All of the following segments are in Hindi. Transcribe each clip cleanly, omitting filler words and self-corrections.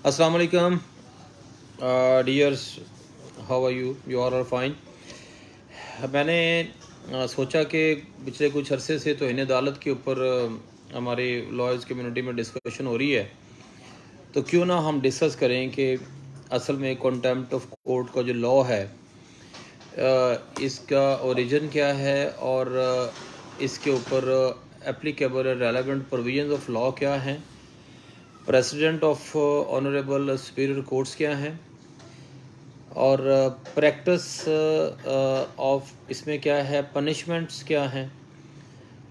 अस्सलाम वालेकुम dears, how are you? You are fine. मैंने सोचा कि पिछले कुछ अरसे से तौहीन अदालत के ऊपर हमारी लॉयर्स कम्युनिटी में डिस्कशन हो रही है, तो क्यों ना हम डिस्कस करें कि असल में कंटेम्प्ट ऑफ कोर्ट का जो लॉ है इसका ओरिजिन क्या है और इसके ऊपर applicable relevant provisions of law क्या हैं, president of honourable superior courts क्या हैं और प्रैक्टिस ऑफ इसमें क्या है, पनिशमेंट्स क्या हैं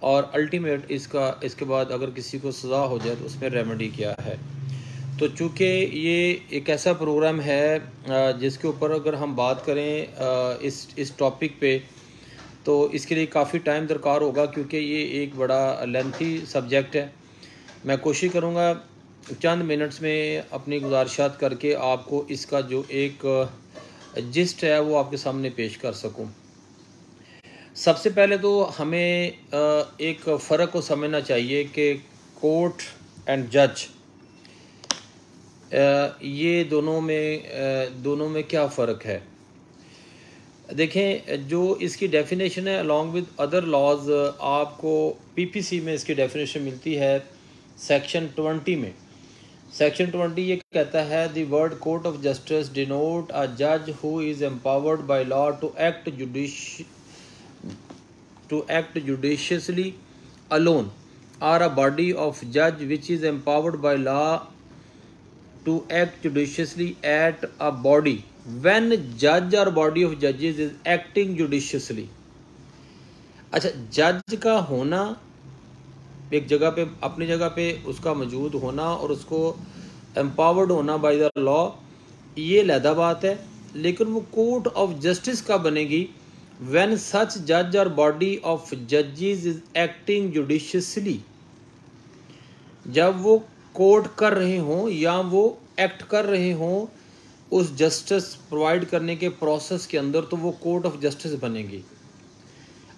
और अल्टीमेट इसके बाद अगर किसी को सज़ा हो जाए तो उसमें रेमेडी क्या है। तो चूँकि ये एक ऐसा प्रोग्राम है जिसके ऊपर अगर हम बात करें इस टॉपिक पे तो इसके लिए काफ़ी टाइम दरकार होगा, क्योंकि ये एक बड़ा लेंथी सब्जेक्ट है। मैं कोशिश करूँगा चंद मिनट्स में अपनी गुजारिशात करके आपको इसका जो एक जिस्ट है वो आपके सामने पेश कर सकूं। सबसे पहले तो हमें एक फ़र्क को समझना चाहिए कि कोर्ट एंड जज ये दोनों में क्या फ़र्क है। देखें, जो इसकी डेफिनेशन है अलॉन्ग विद अदर लॉज, आपको पीपीसी में इसकी डेफिनेशन मिलती है सेक्शन 20 में। सेक्शन 20 ये कहता है the word court of justice denote a जज who is empowered by law to act judiciously alone are a body of जज which is empowered by law to act judiciously at a body when जज और बॉडी ऑफ जजेस इज एक्टिंग जुडिशियसली। अच्छा, जज का होना एक जगह पे, अपनी जगह पे उसका मौजूद होना और उसको एम्पावर्ड होना बाय द लॉ, ये लहदा बात है। लेकिन वो कोर्ट ऑफ जस्टिस का बनेगी व्हेन सच जज और बॉडी ऑफ जजेस इज एक्टिंग जुडिशियसली। जब वो कोर्ट कर रहे हों या वो एक्ट कर रहे हों उस जस्टिस प्रोवाइड करने के प्रोसेस के अंदर, तो वो कोर्ट ऑफ जस्टिस बनेगी।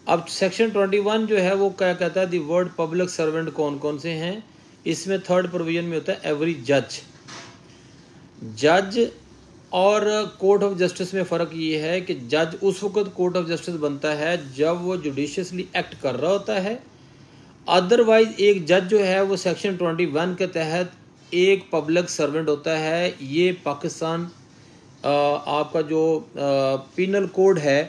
अब सेक्शन 21 जो है वो क्या कहता है, दी वर्ड पब्लिक सर्वेंट कौन कौन से हैं। इसमें थर्ड प्रोविजन में होता है एवरी जज। जज और कोर्ट ऑफ जस्टिस में फ़र्क ये है कि जज उस वक्त कोर्ट ऑफ जस्टिस बनता है जब वो जुडिशियसली एक्ट कर रहा होता है। अदरवाइज एक जज जो है वो सेक्शन 21 के तहत एक पब्लिक सर्वेंट होता है। ये पाकिस्तान आपका जो पिनल कोड है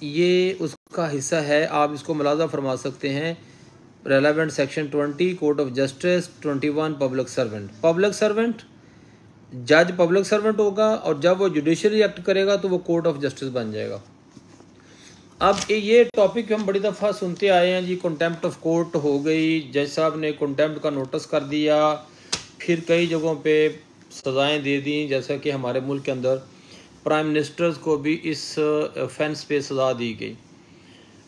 ये उसका हिस्सा है। आप इसको मुलाजा फरमा सकते हैं, relevant section 20 court of justice, 21 public servant. Public servant जज पब्लिक सर्वेंट होगा और जब वो जुडिशरी एक्ट करेगा तो वो कोर्ट ऑफ जस्टिस बन जाएगा। अब ये टॉपिक हम बड़ी दफ़ा सुनते आए हैं जी, कंटेम्प्ट ऑफ कोर्ट हो गई, जज साहब ने कंटेम्प्ट का नोटिस कर दिया, फिर कई जगहों पे सज़ाएं दे दी, जैसा कि हमारे मुल्क के अंदर प्राइम मिनिस्टर्स को भी इस ऑफेंस पे सज़ा दी गई।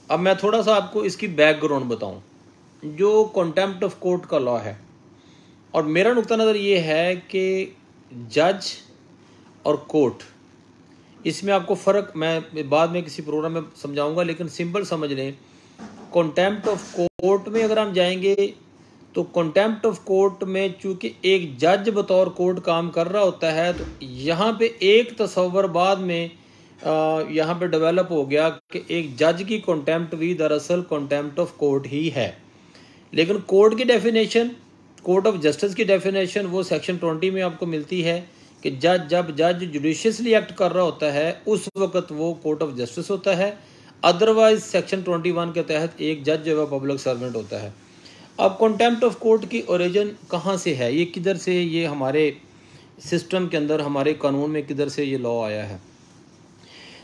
अब मैं थोड़ा सा आपको इसकी बैकग्राउंड बताऊं। जो कंटेम्प्ट ऑफ कोर्ट का लॉ है, और मेरा नुक्ता नज़र ये है कि जज और कोर्ट, इसमें आपको फ़र्क मैं बाद में किसी प्रोग्राम में समझाऊंगा, लेकिन सिंपल समझ लें। कंटेम्प्ट ऑफ कोर्ट में अगर हम जाएंगे तो कंटेम्प्ट ऑफ कोर्ट में चूँकि एक जज बतौर कोर्ट काम कर रहा होता है, तो यहाँ पे एक तस्वर बाद में यहाँ पे डेवलप हो गया कि एक जज की कंटेम्प्ट भी दरअसल कंटेम्प्ट ऑफ कोर्ट ही है। लेकिन कोर्ट की डेफिनेशन, कोर्ट ऑफ जस्टिस की डेफिनेशन वो सेक्शन 20 में आपको मिलती है कि जब जज जुडिशियसली एक्ट कर रहा होता है उस वक्त वो कोर्ट ऑफ जस्टिस होता है। अदरवाइज सेक्शन 21 के तहत एक जज जो है पब्लिक सर्वेंट होता है। अब कंटेम्प्ट ऑफ कोर्ट की ओरिजिन कहाँ से है, ये किधर से, ये हमारे सिस्टम के अंदर, हमारे कानून में किधर से ये लॉ आया है।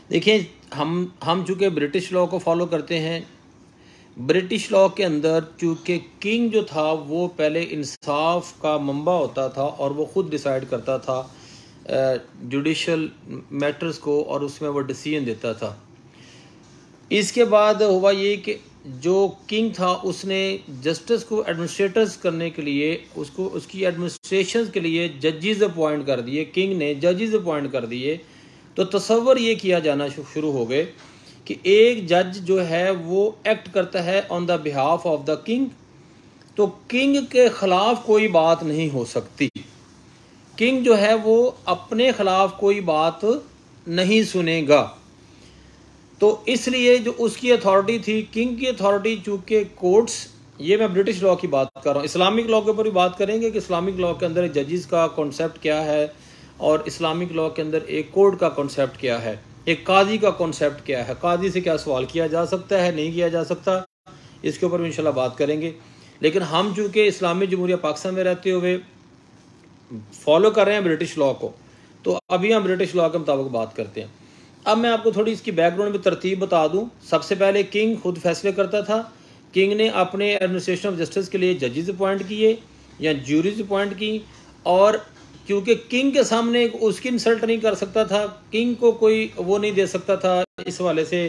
देखिए, हम चूँकि ब्रिटिश लॉ को फॉलो करते हैं। ब्रिटिश लॉ के अंदर चूँकि किंग जो था वो पहले इंसाफ का मंबा होता था और वो ख़ुद डिसाइड करता था जुडिशल मैटर्स को और उसमें वो डिसीजन देता था। इसके बाद हुआ ये कि जो किंग था उसने जस्टिस को एडमिनिस्ट्रेटर्स करने के लिए उसकी एडमिनिस्ट्रेशन के लिए जजेस अपॉइंट कर दिए। किंग ने जजेस अपॉइंट कर दिए, तो तसव्वुर ये किया जाना शुरू हो गए कि एक जज जो है वो एक्ट करता है on the behalf of the king, तो किंग के ख़िलाफ़ कोई बात नहीं हो सकती। किंग जो है वो अपने खिलाफ कोई बात नहीं सुनेगा। तो इसलिए जो उसकी अथॉरिटी थी, किंग की अथॉरिटी, चूंकि कोर्ट्स, ये मैं ब्रिटिश लॉ की बात कर रहा हूँ, इस्लामिक लॉ के ऊपर भी बात करेंगे कि इस्लामिक लॉ के अंदर जजेस का कॉन्सेप्ट क्या है और इस्लामिक लॉ के अंदर एक कोर्ट का कॉन्सेप्ट क्या है, एक काजी का कॉन्सेप्ट क्या है, काजी से क्या सवाल किया जा सकता है, नहीं किया जा सकता, इसके ऊपर भी इंशाल्लाह बात करेंगे। लेकिन हम चूँकि इस्लामी जमहूरिया पाकिस्तान में रहते हुए फॉलो कर रहे हैं ब्रिटिश लॉ को, तो अभी हम ब्रिटिश लॉ के मुताबिक बात करते हैं। अब मैं आपको थोड़ी इसकी बैकग्राउंड में तरतीब बता दूं। सबसे पहले किंग खुद फैसले करता था। किंग ने अपने एडमिनिस्ट्रेशन ऑफ जस्टिस के लिए जजेस अपॉइंट किए या ज्यूरीज अपॉइंट की, और क्योंकि किंग के सामने उसकी इंसल्ट नहीं कर सकता था, किंग को कोई वो नहीं दे सकता था, इस वाले से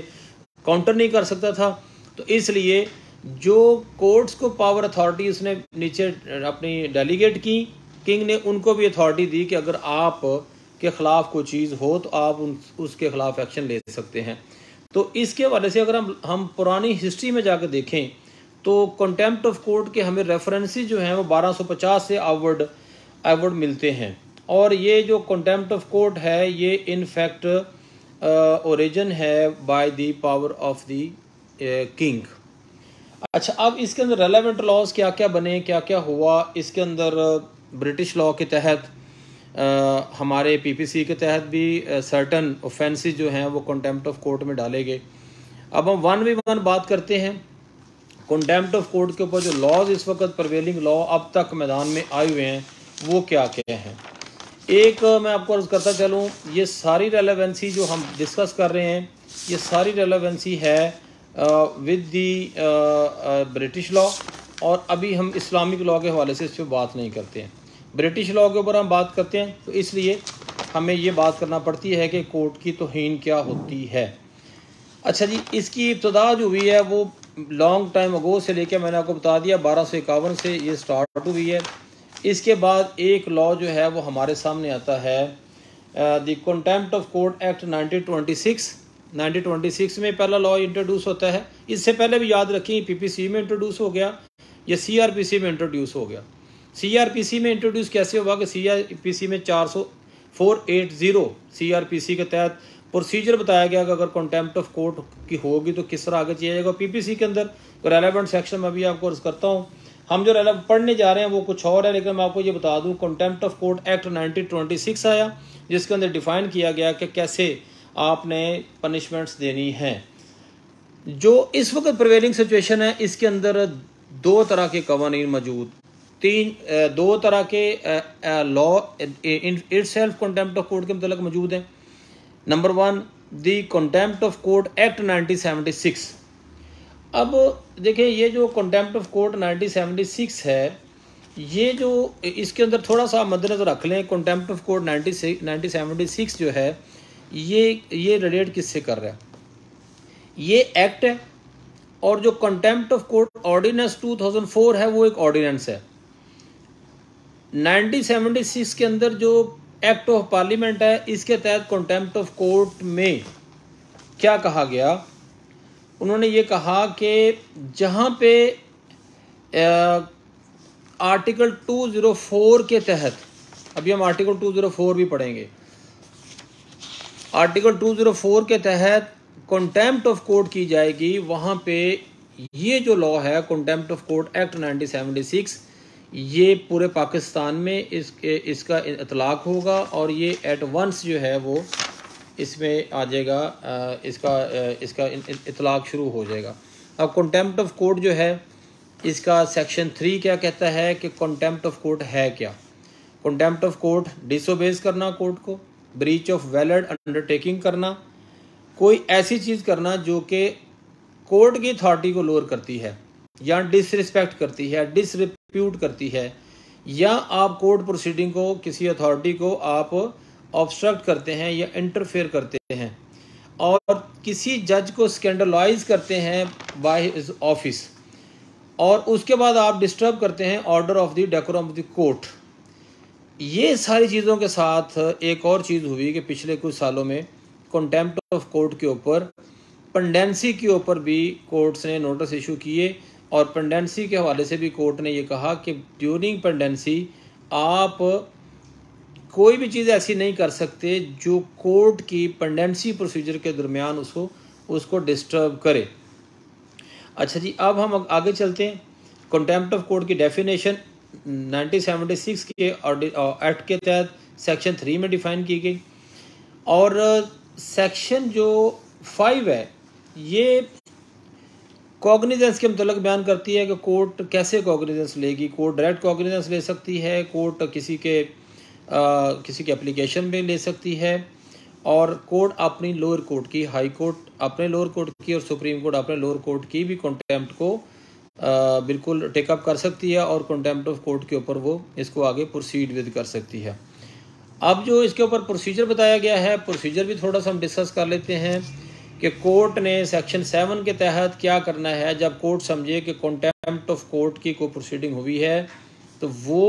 काउंटर नहीं कर सकता था, तो इसलिए जो कोर्ट्स को पावर अथॉरिटी उसने नीचे अपनी डेलीगेट की, किंग ने उनको भी अथॉरिटी दी कि अगर आप के ख़िलाफ़ कोई चीज़ हो तो आप उसके ख़िलाफ़ एक्शन ले सकते हैं। तो इसके हवाले से अगर हम पुरानी हिस्ट्री में जाकर देखें तो कंटेम्प्ट ऑफ कोर्ट के हमें रेफरेंसेस जो हैं वो 1250 से आवर्ड मिलते हैं। और ये जो कंटेम्प्ट ऑफ कोर्ट है ये इन फैक्ट ओरिजिन है by the power of the king. अच्छा, अब इसके अंदर रेलेवेंट लॉज क्या क्या बने, क्या क्या हुआ, इसके अंदर ब्रिटिश लॉ के तहत हमारे पीपीसी के तहत भी सर्टन ऑफेंसेस जो हैं वो कंटेम्प्ट ऑफ कोर्ट में डाले गए। अब हम 1v1 बात करते हैं कंटेम्प्ट ऑफ कोर्ट के ऊपर। जो लॉज इस वक्त प्रिवेलिंग लॉ अब तक मैदान में आए हुए हैं वो क्या क्या हैं। एक मैं आपको अर्ज करता चलूँ, ये सारी रेलेवेंसी जो हम डिस्कस कर रहे हैं ये सारी रेलेवेंसी है विद दी ब्रिटिश लॉ, और अभी हम इस्लामिक लॉ के हवाले से इस पर बात नहीं करते हैं। ब्रिटिश लॉ के ऊपर हम बात करते हैं तो इसलिए हमें ये बात करना पड़ती है कि कोर्ट की तौहीन क्या होती है। अच्छा जी, इसकी इब्तदा जो हुई है वो लॉन्ग टाइम अगो से लेकर, मैंने आपको बता दिया 1251 से ये स्टार्ट हुई है। इसके बाद एक लॉ जो है वो हमारे सामने आता है the contempt of court act 1926 में पहला लॉ इंट्रोड्यूस होता है। इससे पहले भी याद रखें पीपीसी में इंट्रोड्यूस हो गया या सीआरपीसी में इंट्रोड्यूस हो गया। सीआरपीसी में इंट्रोड्यूस कैसे हुआ कि सीआरपीसी में 480 सीआरपीसी के तहत प्रोसीजर बताया गया कि अगर कंटेम्प्ट ऑफ कोर्ट की होगी तो किस तरह आगे किया जाएगा। पीपीसी के अंदर रेलेवेंट सेक्शन में भी आपको अर्ज करता हूँ, हम जो पढ़ने जा रहे हैं वो कुछ और है, लेकिन मैं आपको ये बता दूँ कंटेम्प्ट ऑफ कोर्ट एक्ट 1926 आया जिसके अंदर डिफाइन किया गया कि कैसे आपने पनिशमेंट्स देनी है। जो इस वक्त प्रिवेलिंग सिचुएशन है इसके अंदर दो तरह के कवानीन मौजूद, दो तरह के law itself contempt of court के मतलब मौजूद हैं। Number 1 the contempt of court act 1976। अब देखिए ये जो कंटेम्प्ट ऑफ कोर्ट 1976 है, ये जो इसके अंदर थोड़ा सा मद्देनजर रख लें, कंटेम्प्ट ऑफ कोर्ट 1976 जो है ये रिलेट किससे कर रहा है, ये एक्ट है, और जो कंटेम्प्ट ऑफ कोर्ट ऑर्डिनेंस 2004 है वो एक ऑर्डिनेंस है। 1976 के अंदर जो एक्ट ऑफ पार्लियामेंट है इसके तहत कंटेम्प्ट ऑफ कोर्ट में क्या कहा गया, उन्होंने ये कहा कि जहां पे आर्टिकल 204 के तहत, अभी हम आर्टिकल 204 भी पढ़ेंगे, आर्टिकल 204 के तहत कंटेम्प्ट ऑफ कोर्ट की जाएगी, वहां पे ये जो लॉ है कंटेम्प्ट ऑफ कोर्ट एक्ट 1976 ये पूरे पाकिस्तान में इसका इतलाक होगा और ये एट वंस जो है वो इसमें आ जाएगा, इसका इतलाक शुरू हो जाएगा। अब कंटेम्प्ट ऑफ कोर्ट जो है इसका सेक्शन 3 क्या कहता है कि कंटेम्प्ट ऑफ कोर्ट है क्या। कंटेम्प्ट ऑफ कोर्ट डिसोबेज करना कोर्ट को, ब्रीच ऑफ वैलिड अंडरटेकिंग करना, कोई ऐसी चीज़ करना जो कि कोर्ट की अथॉरिटी को लोअर करती है या डिसरिस्पेक्ट करती है, डिसरिप्यूट करती है, या आप कोर्ट प्रोसीडिंग को, किसी अथॉरिटी को आप ऑब्स्ट्रक्ट करते हैं या इंटरफेयर करते हैं, और किसी जज को स्कैंडलाइज करते हैं बाय हिज ऑफिस, और उसके बाद आप डिस्टर्ब करते हैं order of the decorum of the court. ये सारी चीज़ों के साथ एक और चीज़ हुई कि पिछले कुछ सालों में कंटेम्प्ट ऑफ कोर्ट के ऊपर पेंडेंसी के ऊपर भी कोर्ट्स ने नोटिस इशू किए, और पेंडेंसी के हवाले से भी कोर्ट ने ये कहा कि ड्यूरिंग पेंडेंसी आप कोई भी चीज़ ऐसी नहीं कर सकते जो कोर्ट की पेंडेंसी प्रोसीजर के दरमियान उसको डिस्टर्ब करे। अच्छा जी, अब हम आगे चलते हैं। कंटेम्प्ट ऑफ कोर्ट की डेफिनेशन 1976 के एक्ट के तहत सेक्शन 3 में डिफाइन की गई, और सेक्शन जो 5 है ये कॉग्निजेंस के मतलब बयान करती है कि कोर्ट कैसे कॉग्निजेंस लेगी। कोर्ट डायरेक्ट कॉग्निजेंस ले सकती है, कोर्ट किसी के एप्लीकेशन में ले सकती है, और कोर्ट अपनी लोअर कोर्ट की, हाई कोर्ट अपने लोअर कोर्ट की और सुप्रीम कोर्ट अपने लोअर कोर्ट की भी कंटेम्प्ट को बिल्कुल टेकअप कर सकती है, और कंटेम्प्ट ऑफ कोर्ट के ऊपर वो इसको आगे प्रोसीड विद कर सकती है। अब जो इसके ऊपर प्रोसीजर बताया गया है, प्रोसीजर भी थोड़ा सा हम डिस्कस कर लेते हैं कि कोर्ट ने सेक्शन 7 के तहत क्या करना है। जब कोर्ट समझे कि कंटेम्प्ट ऑफ कोर्ट की कोई प्रोसीडिंग हुई है तो वो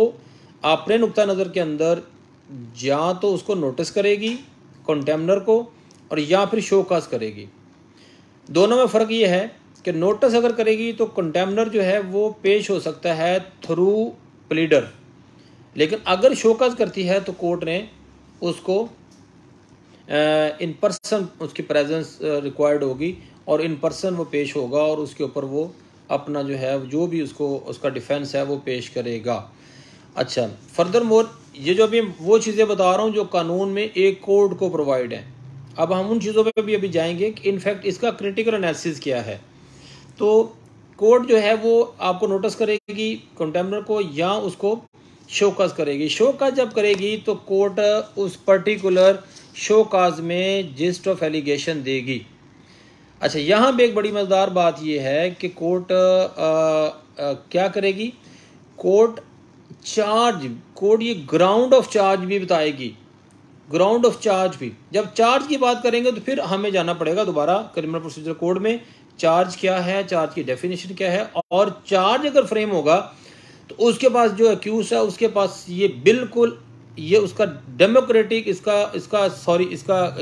अपने नुक्ता नज़र के अंदर या तो उसको नोटिस करेगी कंटेम्नर को, और या फिर शोकाज करेगी। दोनों में फ़र्क ये है कि नोटिस अगर करेगी तो कंटेम्नर जो है वो पेश हो सकता है थ्रू प्लीडर, लेकिन अगर शोकाज करती है तो कोर्ट ने उसको इन पर्सन उसकी प्रेजेंस रिक्वायर्ड होगी, और इन पर्सन वो पेश होगा और उसके ऊपर वो अपना जो है जो भी उसका डिफेंस है वो पेश करेगा। अच्छा, फर्दर मोर ये जो अभी वो चीज़ें बता रहा हूँ जो कानून में एक कोर्ट को प्रोवाइड है। अब हम उन चीज़ों पे भी अभी जाएंगे कि इनफैक्ट इसका क्रिटिकल एनालिसिस क्या है। तो कोर्ट जो है वो आपको नोटिस करेगी कंटेम्नर को, या उसको शोकाज करेगी। शोकाज जब करेगी तो कोर्ट उस पर्टिकुलर शोकाज में जिस्ट ऑफ एलिगेशन देगी। अच्छा, यहाँ पे एक बड़ी मज़ेदार बात यह है कि कोर्ट क्या करेगी, कोर्ट ये ग्राउंड ऑफ चार्ज भी बताएगी। ग्राउंड ऑफ चार्ज भी, जब चार्ज की बात करेंगे तो फिर हमें जाना पड़ेगा दोबारा क्रिमिनल प्रोसीजर कोड में, चार्ज क्या है, चार्ज की डेफिनेशन क्या है, और चार्ज अगर फ्रेम होगा तो उसके पास जो एक्यूज है उसके पास ये बिल्कुल ये उसका डेमोक्रेटिक इसका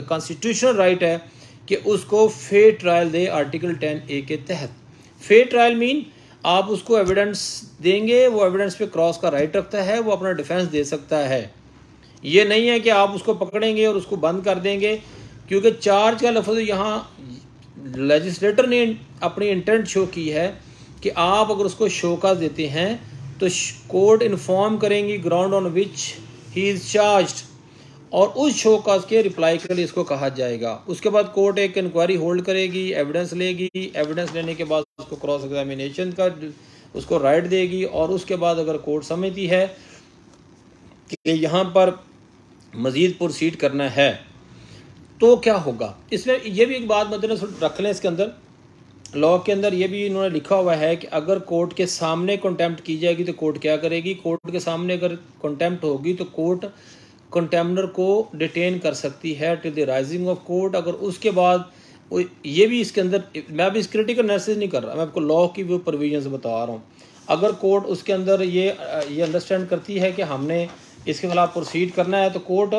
कॉन्स्टिट्यूशनल राइट है कि उसको फेयर ट्रायल दे आर्टिकल 10A के तहत। फेयर ट्रायल मीन आप उसको एविडेंस देंगे, वो एविडेंस पे क्रॉस का राइट रखता है, वो अपना डिफेंस दे सकता है। ये नहीं है कि आप उसको पकड़ेंगे और उसको बंद कर देंगे, क्योंकि चार्ज का लफ्ज़ यहाँ लेजिस्लेटर ने अपनी इंटेंट शो की है कि आप अगर उसको शोकाज देते हैं तो कोर्ट इन्फॉर्म करेंगी ground on which he is charged, और उस शोकाज के रिप्लाई के लिए इसको कहा जाएगा। उसके बाद कोर्ट एक इंक्वायरी होल्ड करेगी, एविडेंस लेगी, एविडेंस लेने के बाद उसको क्रॉस एग्जामिनेशन का उसको राइट देगी, और उसके बाद अगर कोर्ट समझती है कि यहाँ पर मज़ीद प्रोसीड करना है तो क्या होगा। इसमें यह भी एक बात मद्देनज़र रख लें, इसके अंदर लॉ के अंदर ये भी इन्होंने लिखा हुआ है कि अगर कोर्ट के सामने कंटेम्प्ट की जाएगी तो कोर्ट क्या करेगी। कोर्ट के सामने अगर कंटेम्प्ट होगी तो कोर्ट कंटेम्नर को डिटेन कर सकती है till the rising of court. अगर उसके बाद ये भी इसके अंदर, मैं अभी इस क्रिटिकल एनालिसिस नहीं कर रहा, मैं आपको लॉ की वो प्रोविजंस बता रहा हूँ। अगर कोर्ट उसके अंदर ये अंडरस्टैंड करती है कि हमने इसके खिलाफ प्रोसीड करना है तो कोर्ट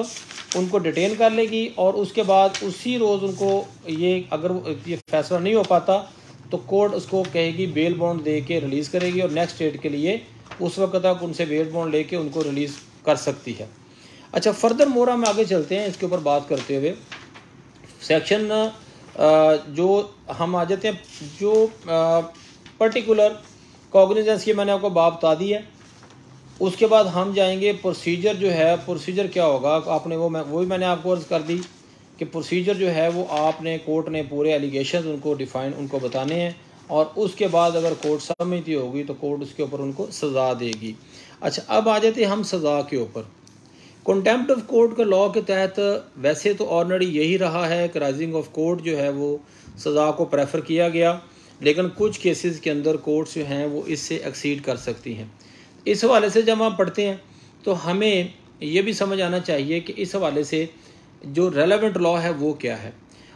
उनको डिटेन कर लेगी, और उसके बाद उसी रोज़ उनको अगर ये फैसला नहीं हो पाता तो कोर्ट उसको कहेगी बेल बॉन्ड दे के रिलीज़ करेगी, और नेक्स्ट डेट के लिए उस वक्त तक उनसे बेल बॉन्ड लेके उनको रिलीज़ कर सकती है। अच्छा, फर्दर मोर हम आगे चलते हैं इसके ऊपर बात करते हुए। सेक्शन जो हम आ जाते हैं जो पर्टिकुलर कॉग्निजेंस की मैंने आपको बात बता दी है। उसके बाद हम जाएंगे प्रोसीजर जो है, प्रोसीजर क्या होगा आपने वो भी मैंने आपको अर्ज़ कर दी कि प्रोसीजर जो है वो आपने कोर्ट ने पूरे एलिगेशन उनको बताने हैं, और उसके बाद अगर कोर्ट समझती होगी तो कोर्ट उसके ऊपर उनको सज़ा देगी। अच्छा, अब आ जाते हैं हम सज़ा के ऊपर। कंटेम्प्ट ऑफ कोर्ट के लॉ के तहत वैसे तो ऑलरेडी यही रहा है कि राइजिंग ऑफ कोर्ट जो है वो सज़ा को प्रेफर किया गया, लेकिन कुछ केसेस के अंदर कोर्ट्स जो हैं वो इससे एक्सीड कर सकती हैं। इस हवाले से जब हम पढ़ते हैं तो हमें ये भी समझ आना चाहिए कि इस हवाले से जो रेलेवेंट लॉ है वो क्या है।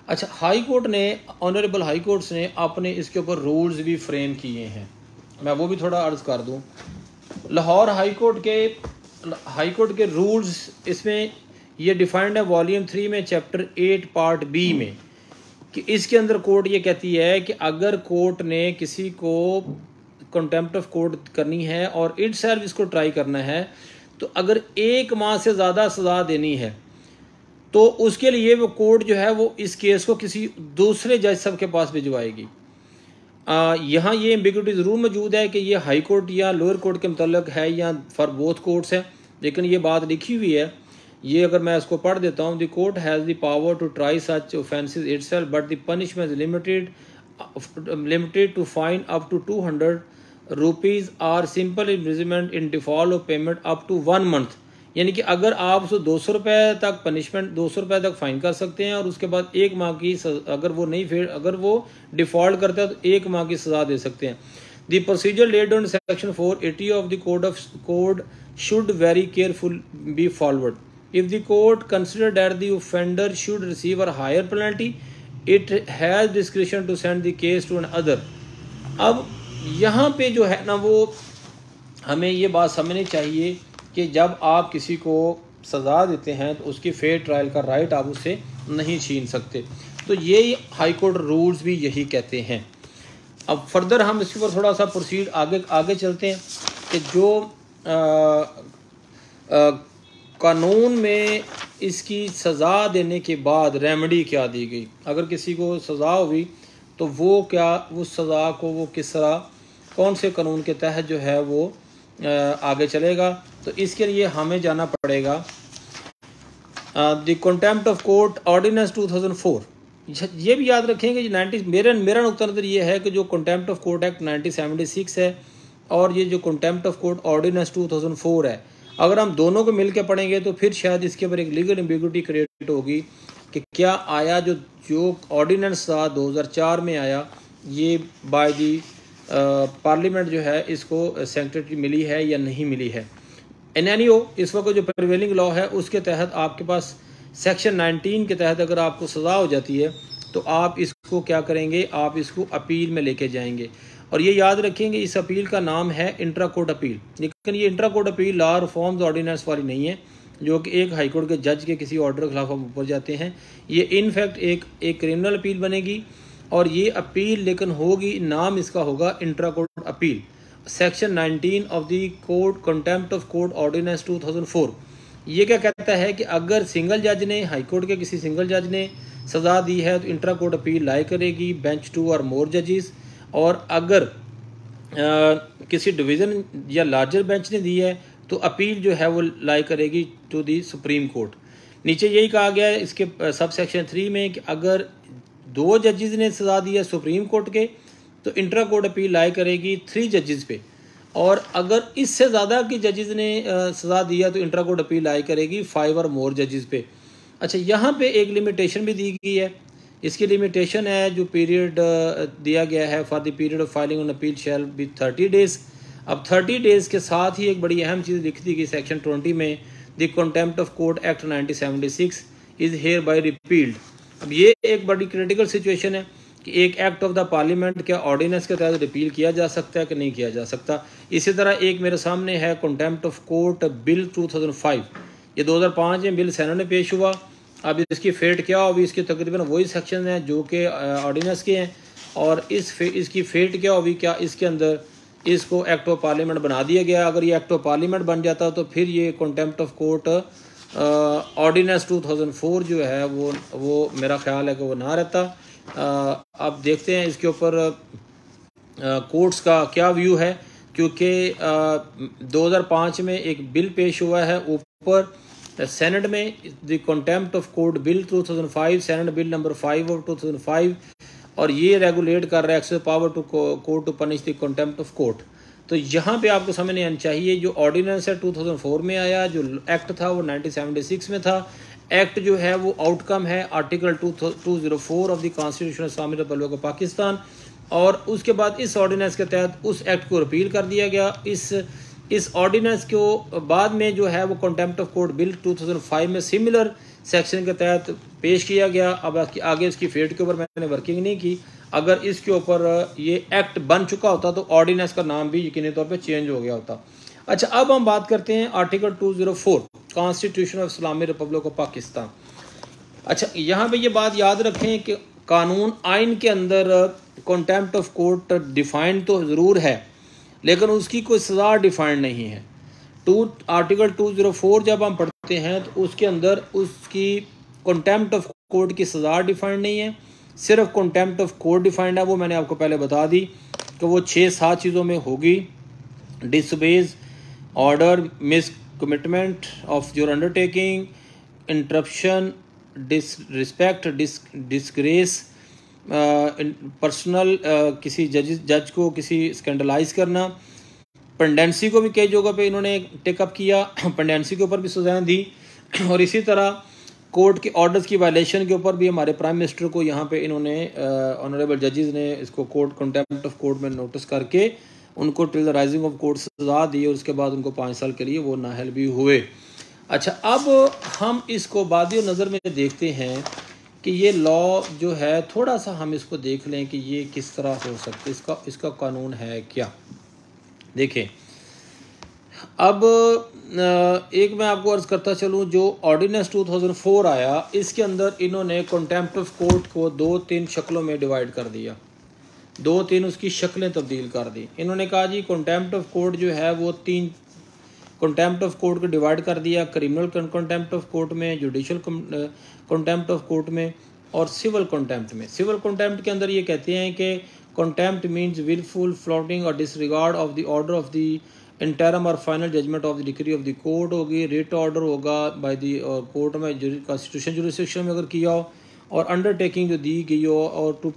अच्छा, हाई कोर्ट ने, ऑनरेबल हाई कोर्ट्स ने अपने इसके ऊपर रूल्स भी फ्रेम किए हैं, मैं वो भी थोड़ा अर्ज़ कर दूं। लाहौर हाई कोर्ट के रूल्स, इसमें ये डिफाइंड है वॉल्यूम 3 में चैप्टर 8 पार्ट B में, कि इसके अंदर कोर्ट ये कहती है कि अगर कोर्ट ने किसी को कंटेम्प्ट ऑफ कोर्ट करनी है और इट सेल्फ इसको ट्राई करना है तो अगर 1 माह से ज़्यादा सज़ा देनी है तो उसके लिए वो कोर्ट जो है वो इस केस को किसी दूसरे जज साहब के पास भिजवाएगी। यहाँ ये एम्बिग्यूटी ज़रूर मौजूद है कि ये हाई कोर्ट या लोअर कोर्ट के मुतल्लिक है या फॉर बोथ कोर्ट्स है, लेकिन ये बात लिखी हुई है। ये अगर मैं इसको पढ़ देता हूँ, the court has the power to try such offences itself but the punishment limited to fine up to 200 rupees और simple imprisonment in default of payment up to 1 month. यानी कि अगर आप उसको 200 रुपये तक पनिशमेंट 200 रुपये तक फाइन कर सकते हैं और उसके बाद 1 माह की अगर वो डिफ़ॉल्ट करता है तो 1 माह की सज़ा दे सकते हैं। The procedure laid on section 480 of the code should very careful be followed. If the court consider that the offender should receive a higher penalty it has discretion to send the case to another. अब यहाँ पे जो है ना वो हमें ये बात समझनी चाहिए कि जब आप किसी को सज़ा देते हैं तो उसकी फेयर ट्रायल का राइट आप उससे नहीं छीन सकते। तो ये हाई कोर्ट रूल्स भी यही कहते हैं। अब फर्दर हम इसके ऊपर थोड़ा सा प्रोसीड आगे चलते हैं कि जो कानून में इसकी सज़ा देने के बाद रेमेडी क्या दी गई। अगर किसी को सज़ा हुई तो वो क्या उस सज़ा को वो किस तरह कौन से कानून के तहत जो है वो आगे चलेगा। तो इसके लिए हमें जाना पड़ेगा the contempt of court ordinance 2004। ये भी याद रखेंगे कि मेरा नुक्ता नज़र ये है कि जो कंटेम्प्ट ऑफ कोर्ट एक्ट 1976 है और ये जो कंटेम्प्ट ऑफ कोर्ट ऑर्डिनेंस 2004 है, अगर हम दोनों को मिल के पढ़ेंगे तो फिर शायद इसके ऊपर एक लीगल एम्बिग्यूटी क्रिएट होगी कि क्या आया जो ऑर्डिनेंस था 2004 में आया, ये बाय दी पार्लियामेंट जो है इसको सेक्रेटरी मिली है या नहीं मिली है। एनएनओ इस वक्त जो प्रिवेलिंग लॉ है उसके तहत आपके पास सेक्शन 19 के तहत अगर आपको सज़ा हो जाती है तो आप इसको क्या करेंगे, आप इसको अपील में लेके जाएंगे। और ये याद रखेंगे इस अपील का नाम है इंट्रा कोर्ट अपील। लेकिन ये intra court appeal law reforms ordinance वाली नहीं है जो कि एक हाई कोर्ट के जज के किसी ऑर्डर के खिलाफ हम ऊपर जाते हैं। ये इनफैक्ट एक क्रिमिनल अपील बनेगी और ये अपील लेकिन होगी, नाम इसका होगा intra court appeal. Section 19 of the court contempt of court ordinance 2004 ये क्या कहता है कि अगर सिंगल जज ने हाई कोर्ट के किसी सिंगल जज ने सज़ा दी है तो इंट्रा कोर्ट अपील लाई करेगी बेंच 2 और मोर जजेस। और अगर किसी डिवीज़न या लार्जर बेंच ने दी है तो अपील जो है वो लाई करेगी टू दी सुप्रीम कोर्ट। नीचे यही कहा गया है इसके सब सेक्शन 3 में कि अगर 2 जजेस ने सज़ा दी है सुप्रीम कोर्ट के तो इंट्रा कोर्ट अपील लाई करेगी 3 जजेस पे, और अगर इससे ज़्यादा के जजेस ने सज़ा दिया तो इंट्रा कोर्ट अपील लाई करेगी 5 और मोर जजेस पे। अच्छा, यहाँ पे एक लिमिटेशन भी दी गई है। इसकी लिमिटेशन है जो पीरियड दिया गया है for the period of filing on appeal shall be 30 days. अब 30 डेज़ के साथ ही एक बड़ी अहम चीज़ लिख दी गई सेक्शन 20 में, the contempt of court act 1976 is hereby repealed. अब ये एक बड़ी क्रिटिकल सिचुएशन है कि एक एक्ट ऑफ द पार्लियामेंट क्या ऑर्डिनेंस के तहत रिपील किया जा सकता है कि नहीं किया जा सकता। इसी तरह एक मेरे सामने है कंटेम्प्ट ऑफ कोर्ट बिल 2005। ये 2005 में बिल सेनेट में पेश हुआ। अब इसकी फेट क्या होगी, इसके तकरीबन वही सेक्शन हैं जो कि ऑर्डिनेंस के हैं, और इसकी फेट क्या होगी, क्या इसके अंदर इसको एक्ट ऑफ पार्लियामेंट बना दिया गया। अगर ये एक्ट ऑफ पार्लियामेंट बन जाता तो फिर ये कंटेम्प्ट ऑफ कोर्ट ऑर्डिनेंस 2004 जो है वो मेरा ख्याल है कि वो ना रहता। अब देखते हैं इसके ऊपर कोर्ट्स का क्या व्यू है, क्योंकि 2005 में एक बिल पेश हुआ है ऊपर सेनेट में, the contempt of court bill 2005, senate bill number 5 of 2005, और ये रेगुलेट कर रहा है excess power to court to punish the contempt of court. तो यहाँ पे आपको समझने आना चाहिए जो ऑर्डिनेंस है 2004 में आया, जो एक्ट था वो 1976 में था। एक्ट जो है वो आउटकम है article 204 of the constitution of Islamic Republic of Pakistan, और उसके बाद इस ऑर्डिनेंस के तहत उस एक्ट को रिपील कर दिया गया। इस ऑर्डिनेंस को बाद में जो है वो कंटेम्प्ट ऑफ कोर्ट बिल 2005 में सिमिलर सेक्शन के तहत पेश किया गया। अब आगे इसकी फेट के ऊपर मैंने वर्किंग नहीं की। अगर इसके ऊपर ये एक्ट बन चुका होता तो ऑर्डिनेंस का नाम भी यकीनी तौर पे चेंज हो गया होता। अच्छा, अब हम बात करते हैं article 204 constitution of Islamic Republic of Pakistan. अच्छा, यहाँ पे ये बात याद रखें कि कानून आइन के अंदर कंटेम्प्ट ऑफ कोर्ट डिफाइंड तो ज़रूर है लेकिन उसकी कोई सज़ा डिफाइंड नहीं है। आर्टिकल 204 जब हम पढ़ते हैं तो उसके अंदर उसकी कंटेम्प्ट ऑफ कोर्ट की सज़ा डिफाइंड नहीं है, सिर्फ कंटेम्प्ट ऑफ कोर्ट डिफाइंड है। वो मैंने आपको पहले बता दी कि वो 6-7 चीज़ों में होगी। Disobeys order, miss commitment of your undertaking, interruption, disrespect, disgrace, personal, किसी जज को किसी स्कैंडलाइज करना। पेंडेंसी को भी कई जगहों पे इन्होंने टेकअप किया, पेंडेंसी के ऊपर भी सजाएं दी। और इसी तरह कोर्ट के ऑर्डर्स की वायलेशन के ऊपर भी हमारे प्राइम मिनिस्टर को यहाँ पे इन्होंने ऑनरेबल जजेस ने इसको कोर्ट कंटेम्प्ट ऑफ कोर्ट में नोटिस करके उनको till the rising of court सजा दी और उसके बाद उनको 5 साल के लिए वो नाअहल भी हुए। अच्छा, अब हम इसको बादियो नज़र में देखते हैं कि ये लॉ जो है थोड़ा सा हम इसको देख लें कि ये किस तरह हो सकता है, इसका कानून है क्या। देखें, अब एक मैं आपको अर्ज़ करता चलूँ, जो ऑर्डिनेंस 2004 आया इसके अंदर इन्होंने कंटेम्प्ट ऑफ कोर्ट को 2-3 शक्लों में डिवाइड कर दिया, 2-3 उसकी शक्लें तब्दील कर दी। इन्होंने कहा जी कंटेम्प्ट ऑफ कोर्ट जो है वो 3 कंटेम्प्ट ऑफ कोर्ट को डिवाइड कर दिया, क्रिमिनल कंटेम्प्ट ऑफ कोर्ट में, जुडिशल कंटेम्प्ट ऑफ कोर्ट में और सिविल कंटेम्प्ट में। सिविल कंटेम्प्ट के अंदर ये कहते हैं कि कंटेम्प्ट मीन्स विलफुल फ्लॉटिंग और disregard of the order of the interim और final judgment of the decree of the court होगी, रिट ऑर्डर होगा बाय द कोर्ट में कॉन्स्टिट्यूशन जुरिसडिक्शन में अगर किया हो, और अंडरटेकिंग जो दी गई हो और to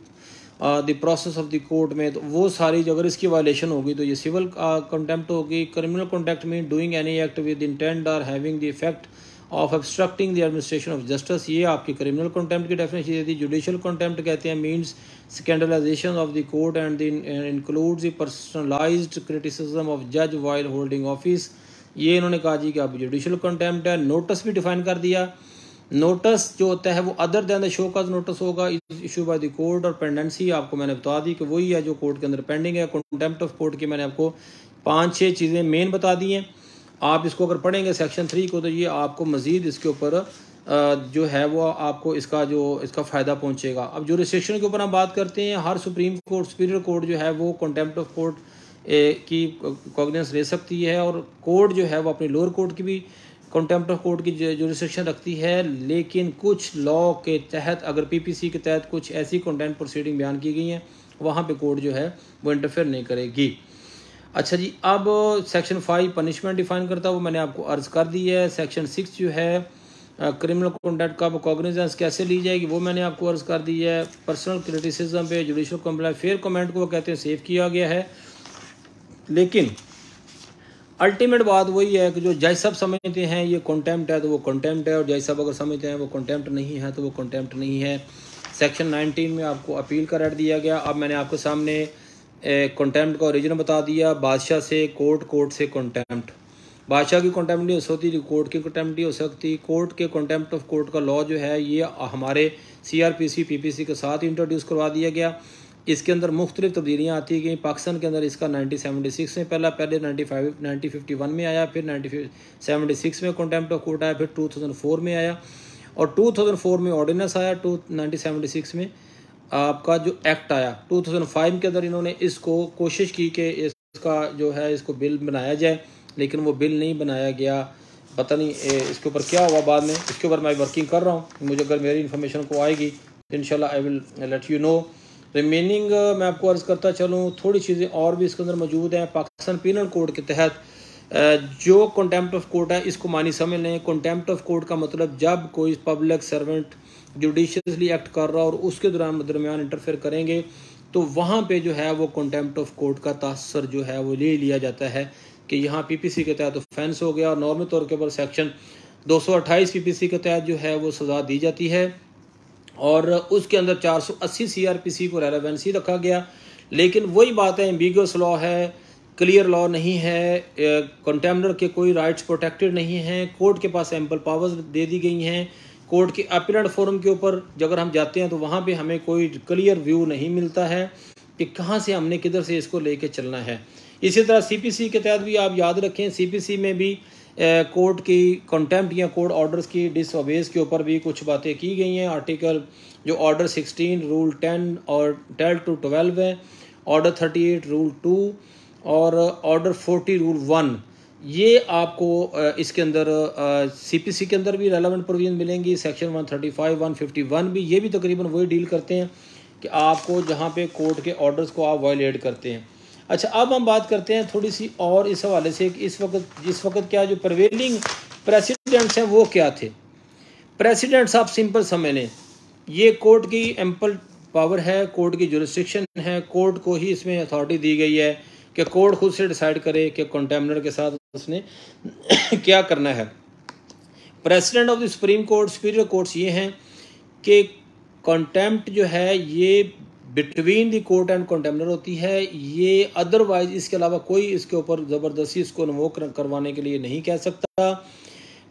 the process of the court में, तो वो सारी अगर इसकी वायलेशन होगी तो ये सिविल कंटेम्प्ट होगी। Criminal contempt mean doing any act with intent और having the effect of obstructing the administration of justice, ये आपकी क्रिमिनल कंटेम्प्ट की डेफिनेशन देती है। जुडिशल कंटेम्प्ट कहते हैं means scandalisation of the court and includes the personalised criticism of जज वाइल होल्डिंग ऑफिस, ये इन्होंने कहा जी कि आप जुडिशल कंटेम्प्ट है। नोटिस भी डिफाइन कर दिया, नोटिस जो होता है वो other than the show cause notice होगा इशू बाय द कोर्ट, और पेंडेंसी आपको मैंने बता दी कि वही है जो कोर्ट के अंदर पेंडिंग है। कंटेम्प्ट ऑफ कोर्ट की मैंने आपको 5-6 चीज़ें मेन बता दी हैं। आप इसको अगर पढ़ेंगे सेक्शन 3 को तो ये आपको मज़ीद इसके ऊपर जो है वो आपको इसका फ़ायदा पहुंचेगा। अब जुरिसडिक्शन के ऊपर हम बात करते हैं, हर सुप्रीम कोर्ट सुपीरियर कोर्ट जो है वो कंटेम्प्ट ऑफ कोर्ट की कॉग्निजेंस ले सकती है, और कोर्ट जो है वो अपनी लोअर कोर्ट की भी कंटेम्प्ट ऑफ कोर्ट की जुरिसडिक्शन रखती है। लेकिन कुछ लॉ के तहत अगर पीपीसी के तहत कुछ ऐसी कंटेम्प्ट प्रोसीडिंग बयान की गई हैं, वहाँ पे कोर्ट जो है वो इंटरफेयर नहीं करेगी। अच्छा जी, अब सेक्शन 5 पनिशमेंट डिफाइन करता है, वो मैंने आपको अर्ज कर दी है। सेक्शन 6 जो है क्रिमिनल कंडक्ट का कॉग्निजेंस कैसे ली जाएगी वो मैंने आपको अर्ज कर दी है। पर्सनल क्रिटिसिज्म पे जुडिशल कंप्लेंट, फेयर कमेंट को वो कहते हैं सेव किया गया है। लेकिन अल्टीमेट बात वही है कि जो जज साहब समझते हैं ये कंटेम्प्ट है तो वो कंटेम्प्ट है, और जज साहब अगर समझते हैं वो कंटेम्प्ट नहीं है तो वो कंटेम्प्ट नहीं है। सेक्शन 19 में आपको अपील का राइट दिया गया। अब मैंने आपके सामने कंटेम्प्ट का ओरिजिन बता दिया, बादशाह से कोर्ट, कोर्ट से कंटेम्प्ट। बादशाह की कंटेम्प्ट नहीं हो सकती, कोर्ट की कंटेम्प्ट नहीं हो सकती। कोर्ट के कंटेम्प्ट ऑफ कोर्ट का लॉ जो है ये हमारे CRPC PPC के साथ इंट्रोड्यूस करवा दिया गया। इसके अंदर मुख्तलिफ तब्दीलियाँ आती गई। पाकिस्तान के अंदर इसका 1976 में पहले 1951 में आया, फिर 1976 में कंटेम्प्ट ऑफ कोर्ट आया, फिर 2004 में आया, और 2004 में ऑर्डिनेंस आया। 1976 में आपका जो एक्ट आया 2005 के अंदर इन्होंने इसको कोशिश की कि इसका जो है इसको बिल बनाया जाए, लेकिन वो बिल नहीं बनाया गया। पता नहीं इसके ऊपर क्या हुआ बाद में, इसके ऊपर मैं वर्किंग कर रहा हूँ। मुझे अगर मेरी इन्फॉर्मेशन को आएगी तो इंशाल्लाह I will let you know. Remaining मैं आपको अर्ज़ करता चलूँ, थोड़ी चीज़ें और भी इसके अंदर मौजूद हैं। पाकिस्तान पीनल कोड के तहत जो कंटेम्प्ट ऑफ कोर्ट है इसको मानी समझ लें। कंटेम्प्ट ऑफ कोर्ट का मतलब जब कोई पब्लिक सर्वेंट जुडिशियसली एक्ट कर रहा और उसके दरमियान इंटरफेयर करेंगे तो वहाँ पे जो है वो कंटेम्प्ट ऑफ कोर्ट का तासर जो है वो ले लिया जाता है कि यहाँ PPC के तहत ऑफेंस हो गया, और नॉर्मल तौर के ऊपर सेक्शन 228 PPC के तहत जो है वो सज़ा दी जाती है, और उसके अंदर 480 CRPC को रेलेवेंसी रखा गया। लेकिन वही बात है, एम्बिगुअस लॉ है, क्लियर लॉ नहीं है, कंटेम्नर के कोई राइट्स प्रोटेक्टेड नहीं हैं, कोर्ट के पास एम्पल पावर्स दे दी गई हैं। कोर्ट के अपीलेट फोरम के ऊपर अगर हम जाते हैं तो वहाँ पे हमें कोई क्लियर व्यू नहीं मिलता है कि कहाँ से हमने किधर से इसको लेके चलना है। इसी तरह CPC के तहत भी आप याद रखें, CPC में भी कोर्ट की कंटेम्प्ट या कोर्ट ऑर्डर्स की डिसओबेज के ऊपर भी कुछ बातें की गई हैं। आर्टिकल जो ऑर्डर 16 रूल 10 और 10 to 12 है, ऑर्डर 38 रूल 2 और ऑर्डर 40 रूल 1, ये आपको इसके अंदर सीपीसी के अंदर भी रेलेवेंट प्रोविजन मिलेंगी। सेक्शन 135, 151 भी, ये भी तकरीबन वही डील करते हैं कि आपको जहाँ पे कोर्ट के ऑर्डर्स को आप वायलेट करते हैं। अच्छा, अब हम बात करते हैं थोड़ी सी और इस हवाले से कि इस वक्त क्या जो प्रिवेलिंग प्रेसिडेंट्स हैं वो क्या थे। प्रेसिडेंट्स आप सिंपल समझ लें, ये कोर्ट की एम्पल पावर है, कोर्ट की जुरिस्डिक्शन है, कोर्ट को ही इसमें अथॉरिटी दी गई है कि कोर्ट खुद से डिसाइड करे कि कंटेम्नर के साथ उसने क्या करना है। President of the supreme court, superior courts ये हैं कि कंटेम्प्ट जो है ये बिटवीन द कोर्ट एंड कंटेम्नर होती है, ये अदरवाइज इसके अलावा कोई इसके ऊपर ज़बरदस्ती इसको इन्वोक करवाने के लिए नहीं कह सकता।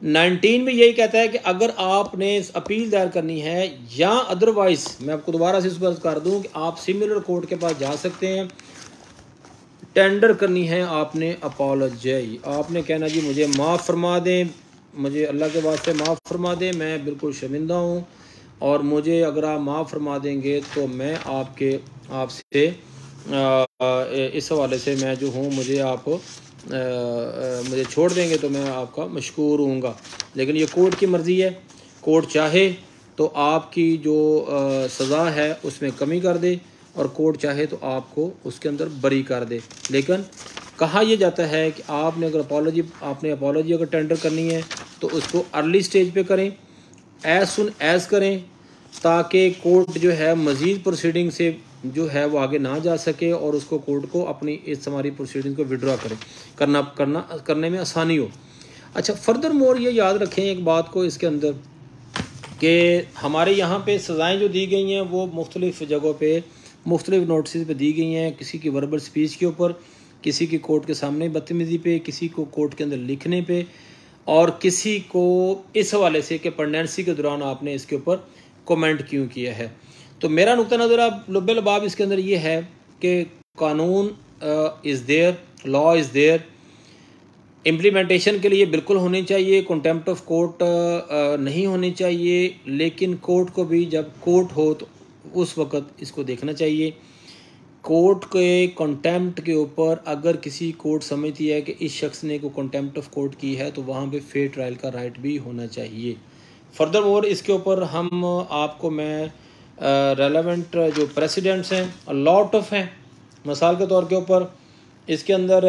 19 में यही कहता है कि अगर आपने अपील दायर करनी है या अदरवाइज, मैं आपको दोबारा से इस बात कर दूं कि आप सिमिलर कोर्ट के पास जा सकते हैं, टेंडर करनी है आपने अपॉलोजी, आपने कहना जी मुझे माफ़ फरमा दें, मुझे अल्लाह के वास्ते माफ़ फरमा दें, मैं बिल्कुल शर्मिंदा हूँ और मुझे अगर आप माफ़ फरमा देंगे तो मैं आपसे इस हवाले से मैं जो हूँ मुझे आप मुझे छोड़ देंगे तो मैं आपका मशकूर हूँगा। लेकिन ये कोर्ट की मर्ज़ी है, कोर्ट चाहे तो आपकी जो सज़ा है उसमें कमी कर दे और कोर्ट चाहे तो आपको उसके अंदर बरी कर दे। लेकिन कहा यह जाता है कि आपने अगर अपॉलोजी अगर टेंडर करनी है तो उसको अर्ली स्टेज पे करें, एज सुन एज करें, ताकि कोर्ट जो है मज़ीद प्रोसीडिंग से जो है वो आगे ना जा सके और उसको कोर्ट को अपनी इस हमारी प्रोसीडिंग को विड्रॉ करने में आसानी हो। अच्छा, फर्दर मोर ये याद रखें एक बात को इसके अंदर कि हमारे यहाँ पे सज़ाएँ जो दी गई हैं वो मुख्तलिफ़ जगहों पे मुख्तलिफ़ नोटिस पे दी गई हैं, किसी की वर्बल स्पीच के ऊपर, किसी की कोर्ट के सामने बदतमीज़ी पे, किसी को कोर्ट के अंदर लिखने पे, और किसी को इस हवाले से कि प्रेगनेंसी के दौरान आपने इसके ऊपर कमेंट क्यों किया है। तो मेरा नुक्ता नज़र आप लुब्बे लबाब इसके अंदर ये है कि कानून is there, law is there, implementation के लिए बिल्कुल होनी चाहिए, कंटेम्प्ट ऑफ कोर्ट नहीं होनी चाहिए, लेकिन कोर्ट को भी जब कोर्ट हो तो उस वक़्त इसको देखना चाहिए। कोर्ट के कंटेम्प्ट के ऊपर अगर किसी कोर्ट समझती है कि इस शख्स ने को कंटेम्प्ट ऑफ कोर्ट की है तो वहाँ पे फेयर ट्रायल का राइट भी होना चाहिए। फर्दर मोर इसके ऊपर हम आपको मैं रेलेवेंट जो प्रेसिडेंट्स हैं लॉट ऑफ हैं, मिसाल के तौर के ऊपर इसके अंदर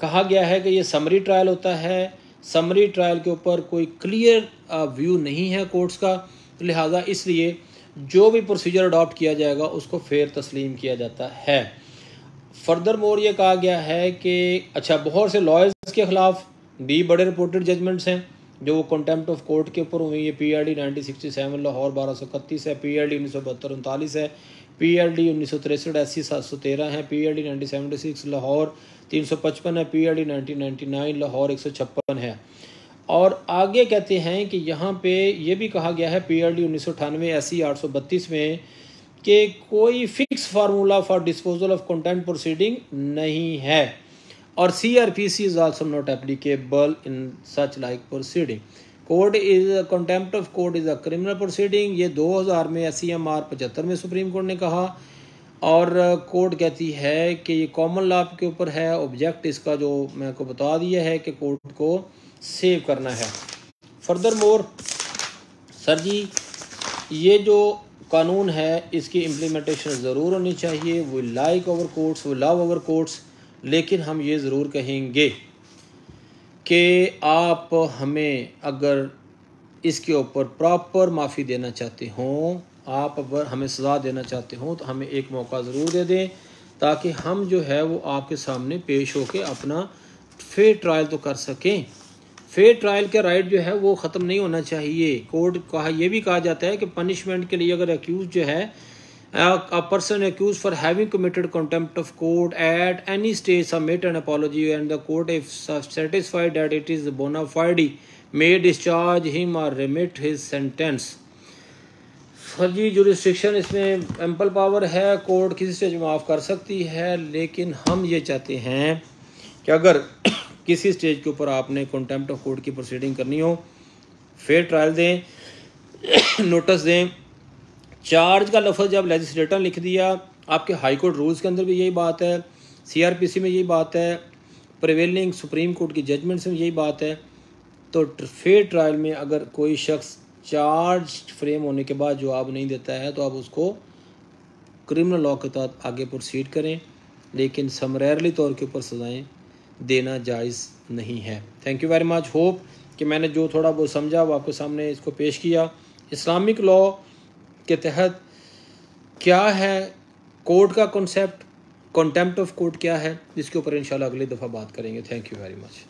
कहा गया है कि ये समरी ट्रायल होता है, समरी ट्रायल के ऊपर कोई क्लियर व्यू नहीं है कोर्ट्स का, लिहाजा इसलिए जो भी प्रोसीजर अडॉप्ट किया जाएगा उसको फेयर तस्लीम किया जाता है। फर्दर मोर ये कहा गया है कि अच्छा, बहुत से लॉयर्स के ख़िलाफ़ भी बड़े रिपोर्टेड जजमेंट्स हैं जो वो कंटेम्प्ट ऑफ कोर्ट के ऊपर हुई है। PRD 1967 लाहौर 1231 है, PRD 1972 39 है, PRD 1963 SC 713 है, PRD 1976 लाहौर 355 है, PRD 1999 लाहौर 156 है। और आगे कहते हैं कि यहाँ पे ये भी कहा गया है PRD 1998 SC 832 में कि कोई fix formula for disposal of contempt proceeding नहीं है, और CRPC is also not applicable in such like proceeding. Court is a contempt of court is a criminal proceeding, ये 2000 में SCMR 75 में सुप्रीम कोर्ट ने कहा, और कोर्ट कहती है कि ये कॉमन लॉ के ऊपर है। ऑब्जेक्ट इसका जो मैं को बता दिया है कि कोर्ट को सेव करना है। फर्दर मोर सर जी, ये जो कानून है इसकी इम्प्लीमेंटेशन ज़रूर होनी चाहिए। We like our courts, we love our courts, लेकिन हम ये ज़रूर कहेंगे कि आप हमें अगर इसके ऊपर प्रॉपर माफ़ी देना चाहते हों, आप अगर हमें सज़ा देना चाहते हों तो हमें एक मौका ज़रूर दे दें, ताकि हम जो है वो आपके सामने पेश होकर अपना फेयर ट्रायल तो कर सकें। फेयर ट्रायल का राइट जो है वो ख़त्म नहीं होना चाहिए। कोर्ट कहा यह भी कहा जाता है कि पनिशमेंट के लिए अगर एक्यूज जो है a person accused for having committed contempt of court at any stage submit an apology, and the court if satisfied that it is bona fide may discharge him or remit his sentence। फर्जी जुरिस्डिक्शन इसमें एम्पल पावर है, कोर्ट किसी स्टेज में माफ़ कर सकती है, लेकिन हम ये चाहते हैं कि अगर किसी स्टेज के ऊपर आपने कंटेम्प्ट ऑफ कोर्ट की प्रोसीडिंग करनी हो, फेयर ट्रायल दें, नोटिस दें। चार्ज का लफ्ज़ जब लेजिस्लेटर लिख दिया, आपके हाई कोर्ट रूल्स के अंदर भी यही बात है, CRPC में यही बात है, प्रिवेलिंग सुप्रीम कोर्ट की जजमेंट से यही बात है। तो फेयर ट्रायल में अगर कोई शख्स चार्ज फ्रेम होने के बाद जवाब नहीं देता है तो आप उसको क्रिमिनल लॉ के तहत आगे प्रोसीड करें, लेकिन समरेरली तौर के ऊपर सज़ाएँ देना जायज़ नहीं है। Thank you very much. Hope कि मैंने जो थोड़ा बहुत समझा वो आपके सामने इसको पेश किया। इस्लामिक लॉ के तहत क्या है कोर्ट का कॉन्सेप्ट, कॉन्टेम्प्ट ऑफ कोर्ट क्या है, जिसके ऊपर इंशाल्लाह अगली दफ़ा बात करेंगे। Thank you very much.